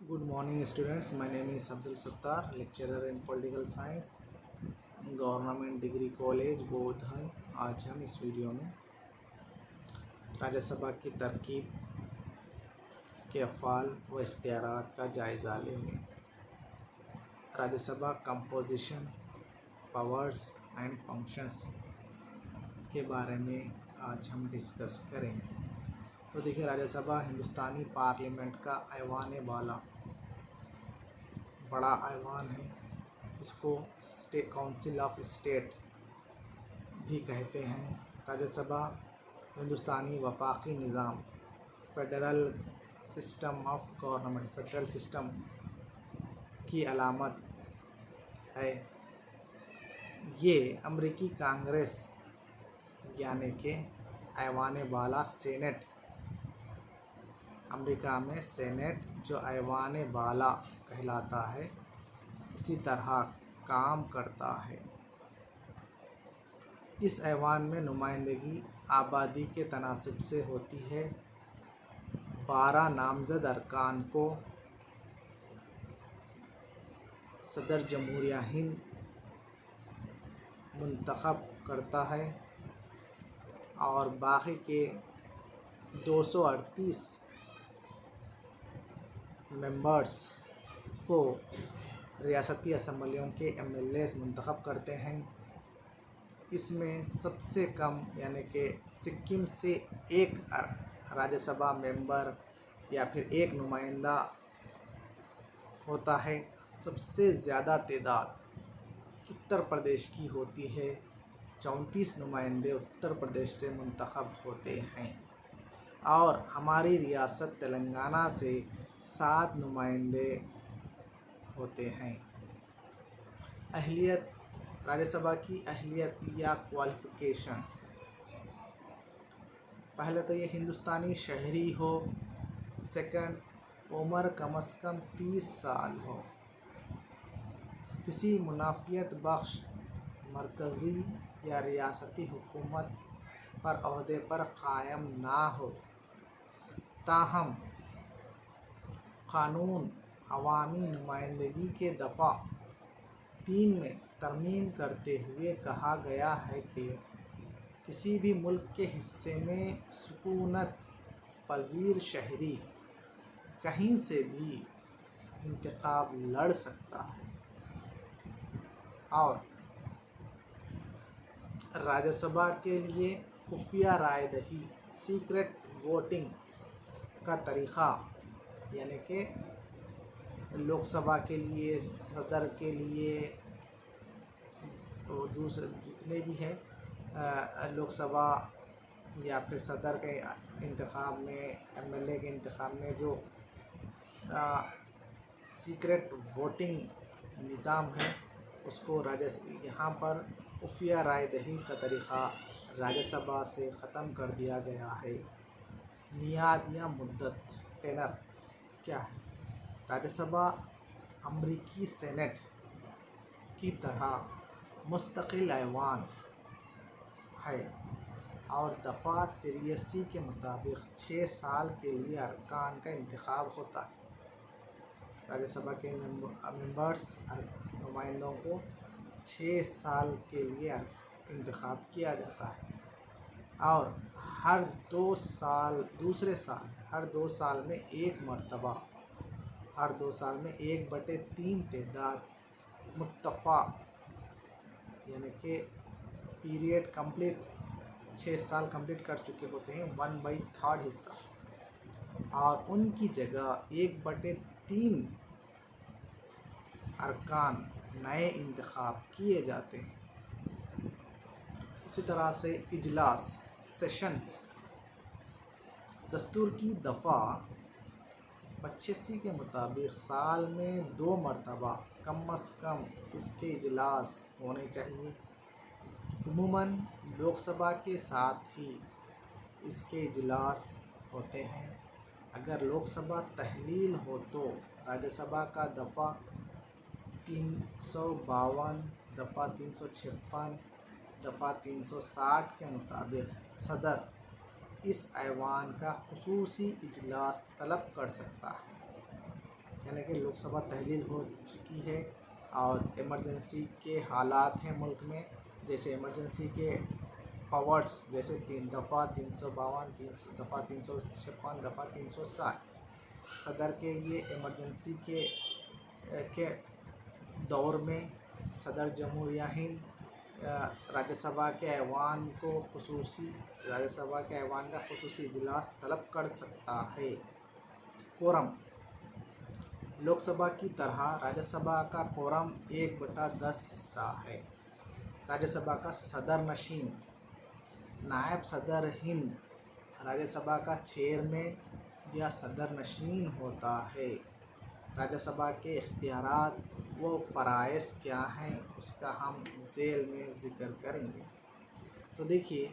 Good morning students, my name is Abdul Sattar, lecturer in political science, government degree college Bodhan. आज हम इस video में राज्यसभा की तरकीब, इसके अफ़ाल व इख्तियारात का जायज़ा लेंगे। Rajya Sabha composition, powers and functions के बारे में आज हम डिस्कस करेंगे। तो देखिए, राज्यसभा हिंदुस्तानी पार्लियामेंट का ऐवान बाला, बड़ा ऐवान है। इसको स्टेट काउंसिल ऑफ स्टेट भी कहते हैं। राज्यसभा हिंदुस्तानी वफाकी निज़ाम, federal system of government, federal system की अलामत है। ये अमरीकी कांग्रेस यानी कि ऐवान बाला सेनेट, अमेरिका में सेनेट जो ऐवान बाला कहलाता है, इसी तरह काम करता है। इस ऐवान में नुमाइंदगी आबादी के तनासब से होती है। 12 नामज़द अरकान को सदर जमहूरिया हिंद मुंतखब करता है और बाकी के 238 मेंबर्स को रियासती असम्बलियों के MLAs मुंतखब करते हैं। इसमें सबसे कम यानी कि सिक्किम से एक राज्यसभा मेंबर या फिर एक नुमाइंदा होता है। सबसे ज़्यादा तादाद उत्तर प्रदेश की होती है। 34 नुमाइंदे उत्तर प्रदेश से मुंतखब होते हैं और हमारी रियासत तेलंगाना से 7 नुमाइंदे होते हैं। अहलियत, राज्यसभा की अहलियत या क्वालिफ़िकेशन, पहले तो ये हिंदुस्तानी शहरी हो। सेकंड, उम्र कम से कम 30 साल हो। किसी मुनाफियत बख्श मरकज़ी या रियासती हुकूमत पर ओहदे पर कायम ना हो। ताहम क़ानून अवामी नुमाइंदगी के दफ़ा 3 में तरमीम करते हुए कहा गया है कि किसी भी मुल्क के हिस्से में सुकूनत पज़ीर शहरी कहीं से भी इंतखाब लड़ सकता है और राज्यसभा के लिए खुफिया रायदही, सीक्रेट वोटिंग का तरीक़ा, यानी कि लोकसभा के लिए, सदर के लिए, और दूसरे जितने भी हैं लोकसभा या फिर सदर के इंतखाब में, MLA के इंतखाब में जो सीक्रेट वोटिंग निज़ाम है, उसको यहाँ पर खुफिया रायदही का तरीक़ा राज्यसभा से ख़त्म कर दिया गया है। मियाद या मुद्दत, टेनर क्या है? राज्यसभा अमरीकी सेनेट की तरह मुस्तकिल ऐवान है और दफ़ा 83 के मुताबिक 6 साल के लिए अरकान का इंतखाब होता है। राज्यसभा के मेंबर्स, नुमाइंदों को 6 साल के लिए इंतखाब किया जाता है और हर 2 साल, हर 2 साल में एक मरतबा, हर 2 साल में 1/3 तादाद मुत्तफ़ा, यानी कि पीरियड कंप्लीट 6 साल कंप्लीट कर चुके होते हैं, 1/3 हिस्सा, और उनकी जगह 1/3 अरकान नए इंतखाब किए जाते हैं। इसी तरह से इजलास, सेशंस, दस्तूर की दफ़ा 85 के मुताबिक साल में 2 मरतबा कम से कम इसके इजलास होने चाहिए। उमूमन लोकसभा के साथ ही इसके इजलास होते हैं। अगर लोकसभा तहलील हो तो राज्यसभा का दफ़ा 352, दफ़ा 356, दफ़ा 360 के मुताबिक सदर इस ऐवान का खुसूसी इजलास तलब कर सकता है। यानी कि लोकसभा तहलील हो चुकी है और इमरजेंसी के हालात हैं मुल्क में, जैसे इमरजेंसी के पावर्स जैसे 3 दफ़ा 352, 300 दफ़ा 356, दफ़ा 360। सदर के ये इमरजेंसी के दौर में सदर जमहूरिया हिंद राज्यसभा के ऐवान का खुसूसी इजलास तलब कर सकता है। कोरम लोकसभा की तरह राज्यसभा का कोरम 1/10 हिस्सा है। राज्यसभा का सदर नशीन नायब सदर हिंद राज्यसभा का चेयरमैन या सदर नशीन होता है। राज्यसभा के इख्तियारात व फ़राइज़ क्या हैं उसका हम ज़ेल में ज़िक्र करेंगे। तो देखिए,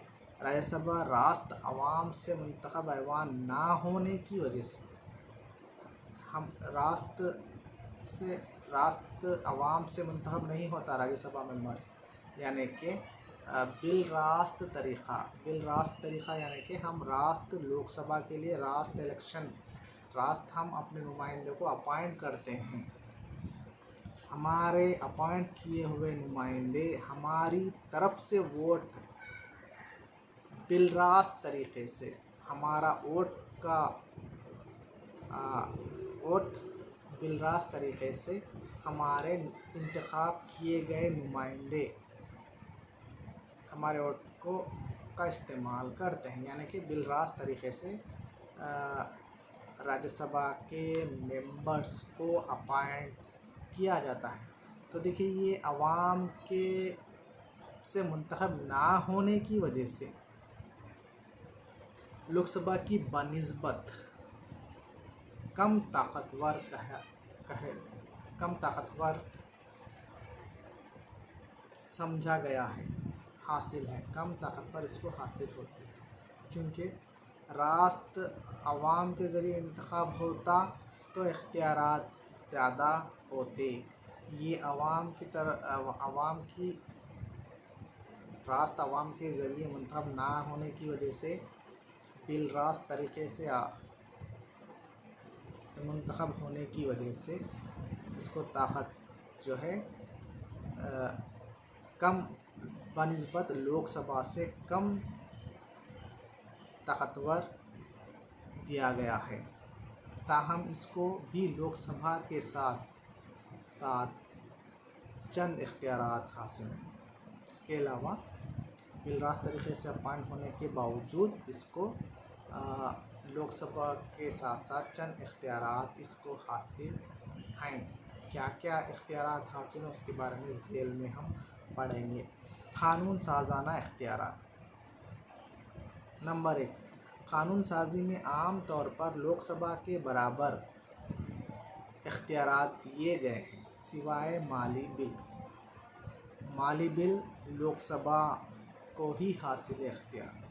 राज्यसभा राष्ट्र अवाम से मुंतखब ऐवान ना होने की वजह से हम राष्ट्र अवाम से मुंतखब नहीं होता राज्यसभा मेंबर्स, यानी कि बिल रास्त तरीक़ा यानी कि हम राष्ट्र लोकसभा के लिए राष्ट्र हम अपने नुमाइंदे को अपॉइंट करते हैं। हमारे अपॉइंट किए हुए नुमाइंदे हमारी तरफ से वोट बिल रास्त तरीक़े से हमारा वोट बिल रास्त तरीक़े से हमारे इंतखाब किए गए नुमाइंदे हमारे वोट का इस्तेमाल करते हैं, यानी कि बिल रास्त तरीक़े से राज्यसभा के मेंबर्स को अपॉइंट किया जाता है। तो देखिए, ये अवाम के से मुंतखब ना होने की वजह से लोकसभा की बनिस्बत कम ताकतवर समझा गया है, हासिल है, कम ताकतवर इसको हासिल होती है, क्योंकि राष्ट्र अवाम के ज़रिए इंतखाब होता तो इख्तियारात ज़्यादा होते। ये राष्ट्र अवाम के ज़रिए मुंतखब ना होने की वजह से बिल रास्त तरीक़े से मुंतखब होने की वजह से इसको ताकत जो है कम बनिस्बत लोकसभा से कम ताकतवर दिया गया है। ताहम इसको भी लोकसभा के साथ चंद इख्तियारात हासिल हैं। इसके अलावा बिल रास्त तरीक़े से अपॉइंट होने के बावजूद इसको लोकसभा के साथ चंद इख्तियारात इसको हासिल हैं। क्या क्या इख्तियारात हासिल हैं उसके बारे में ज़ेल में हम पढ़ेंगे। क़ानून साज़ाना इख्तियारात। नंबर 1, क़ानून साज़ी में आम तौर पर लोकसभा के बराबर इख्तियारात दिए गए हैं, सिवाय माली बिल लोकसभा को ही हासिल इख्तियार।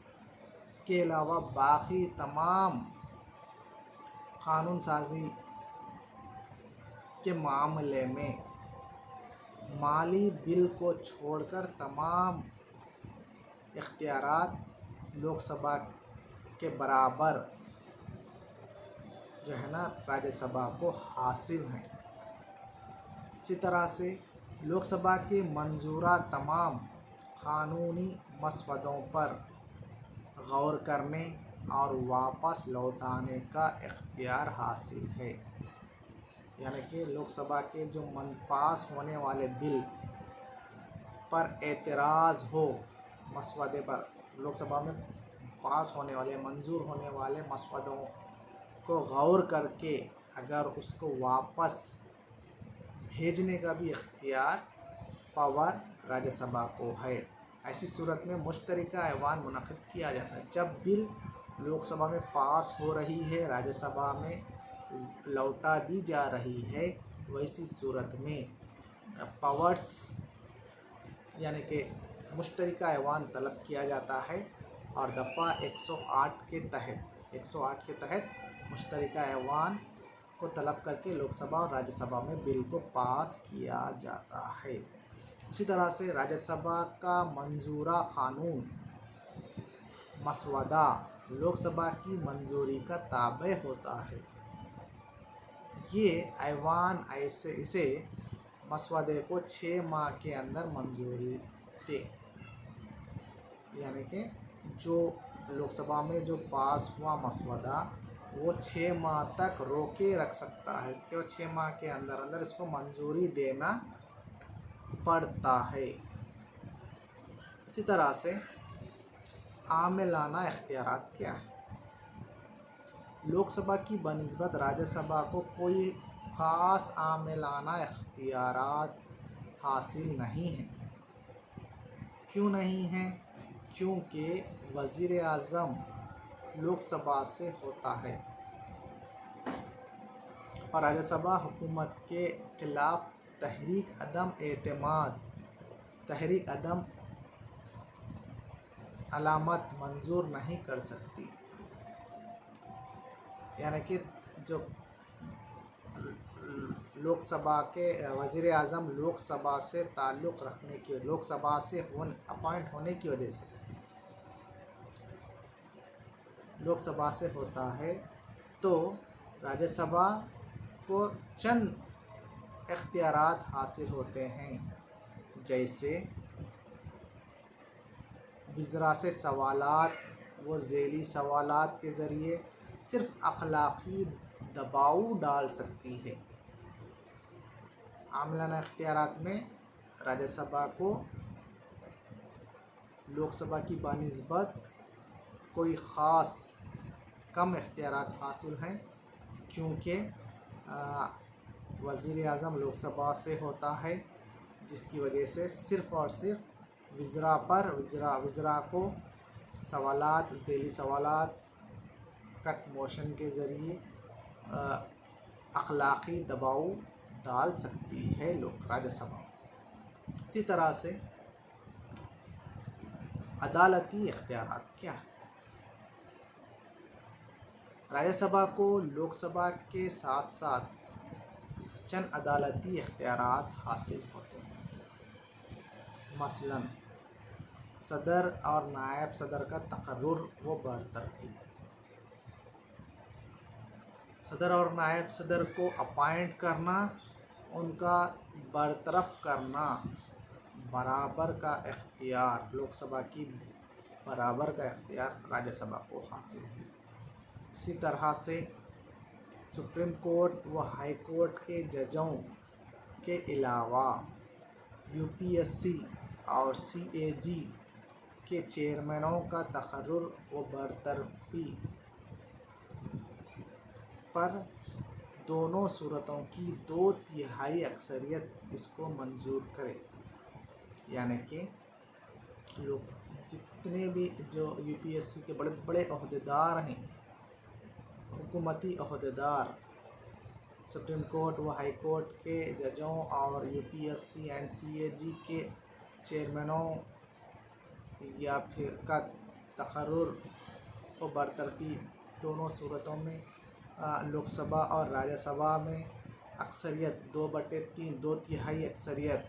इसके अलावा बाकी तमाम क़ानून साज़ी के मामले में माली बिल को छोड़कर तमाम इख्तियारात लोकसभा के बराबर जो है ना राज्यसभा को हासिल हैं। इसी तरह से लोकसभा के मंजूरा तमाम क़ानूनी मसवदों पर गौर करने और वापस लौटाने का इख्तियार हासिल है, यानी कि लोकसभा के जो पास होने वाले बिल पर एतराज़ हो, मसवदे पर लोकसभा में पास होने वाले मंजूर होने वाले मसवदों को गौर करके अगर उसको वापस भेजने का भी पावर राज्यसभा को है। ऐसी सूरत में मुश्तरका ऐवान मुनक़िद किया जाता है। जब बिल लोकसभा में पास हो रही है, राज्यसभा में लौटा दी जा रही है, वैसी सूरत में पावर्स यानी कि मुश्तरका ऐवान तलब किया जाता है और दफ़ा 108 के तहत मुश्तरका ऐवान को तलब करके लोकसभा और राज्यसभा में बिल को पास किया जाता है। इसी तरह से राज्यसभा का मंजूरा क़ानून मसवदा लोकसभा की मंजूरी का ताबे होता है। یہ ایوان اسے مسودے کو 6 ماہ کے اندر منظوری دے، یعنی کہ جو لوک سبھا میں جو پاس ہوا مسودہ وہ 6 ماہ تک روکے رکھ سکتا ہے، اس کے بعد 6 ماہ کے اندر اس کو منظوری دینا پڑتا ہے۔ اسی طرح سے عاملانہ اختیارات کیا ہیں؟ لوک سبھا کی بنسبت راجیہ سبھا کو کوئی خاص عاملانہ اختیارات حاصل نہیں ہیں۔ کیوں نہیں ہیں؟ کیونکہ وزیر اعظم لوک سبھا سے ہوتا ہے اور راجیہ سبھا حکومت کے خلاف تحریک عدم اعتماد، تحریک عدم علامت منظور نہیں کر سکتی، یعنی کہ جو لوک سبھا کے وزیر اعظم لوک سبھا سے تعلق رکھنے کی، لوک سبھا سے اپوائنٹ ہونے کی وجہ سے لوک سبھا سے ہوتا ہے، تو راجیہ سبھا کو چند اختیارات حاصل ہوتے ہیں، جیسے وزراء سے سوالات و ذیلی سوالات کے ذریعے صرف اخلاقی دباؤ ڈال سکتی ہے۔ عاملانہ اختیارات میں راجیہ سبھا کو لوک سبھا کی بنسبت کوئی خاص کم اختیارات حاصل ہیں، کیونکہ وزیر اعظم لوک سبھا سے ہوتا ہے، جس کی وجہ سے صرف اور صرف وزراء کو سوالات، ذیلی سوالات، کٹ موشن کے ذریعے اخلاقی دباؤ ڈال سکتی ہے راجیہ سبھا۔ اسی طرح سے عدالتی اختیارات کیا ہیں؟ راجیہ سبھا کو لوک سبھا کے ساتھ ساتھ چند عدالتی اختیارات حاصل ہوتے ہیں، مثلاً صدر اور نائب صدر کا تقرر و برطرفی۔ صدر اور نائب صدر کو اپوائنٹ کرنا، ان کا برطرف کرنا، برابر کا اختیار، لوک سبھا کی برابر کا اختیار راجیہ سبھا کو حاصل ہے۔ اسی طرح سے سپریم کورٹ و ہائی کورٹ کے ججوں کے علاوہ UPSC اور CAG کے چیئرمینوں کا تقرر و برطرفی پر دونوں صورتوں کی 2/3 اکثریت اس کو منظور کرے، یعنی کہ جتنے بھی جو UPSC کے بڑے بڑے عہدیدار ہیں، حکومتی عہدیدار، سپریم کورٹ و ہائی کورٹ کے ججوں اور UPSC اینڈ CAG کے چیئرمینوں یا پھر کا تقرر و برطرفی دونوں صورتوں میں لوک سبھا اور راجیہ سبھا میں اکثریت 2/3، 2/3 اکثریت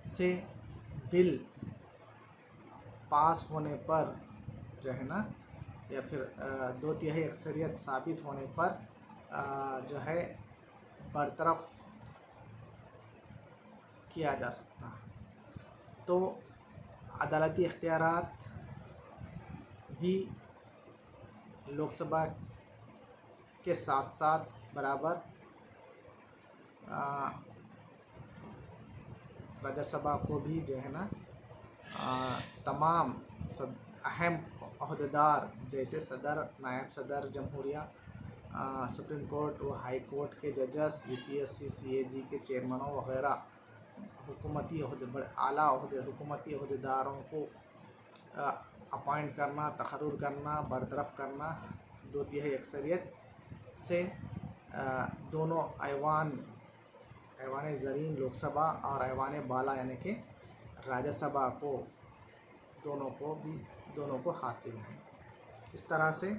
سے بل پاس ہونے پر جو ہے نا، یا پھر 2/3 اکثریت ثابت ہونے پر جو ہے برطرف کیا جا سکتا ہے۔ تو عدالتی اختیارات بھی لوک سبھا کے ساتھ ساتھ برابر راجیہ سبھا کو بھی جو ہے نا تمام اہم عہدیدار جیسے صدر، نائب صدر جمہوریہ، سپریم کورٹ و ہائی کورٹ کے ججز، UPSC CAG کے چیئرمینوں وغیرہ حکومتی اعلیٰ حکومتی عہدیداروں کو اپوائنٹ کرنا، تقرر کرنا، برطرف کرنا 2/3 اکثریت سے دونوں ایوان زرین لوک سبھا اور ایوان بالا یعنی کہ راجیہ سبھا کو دونوں کو حاصل ہے۔ اس طرح سے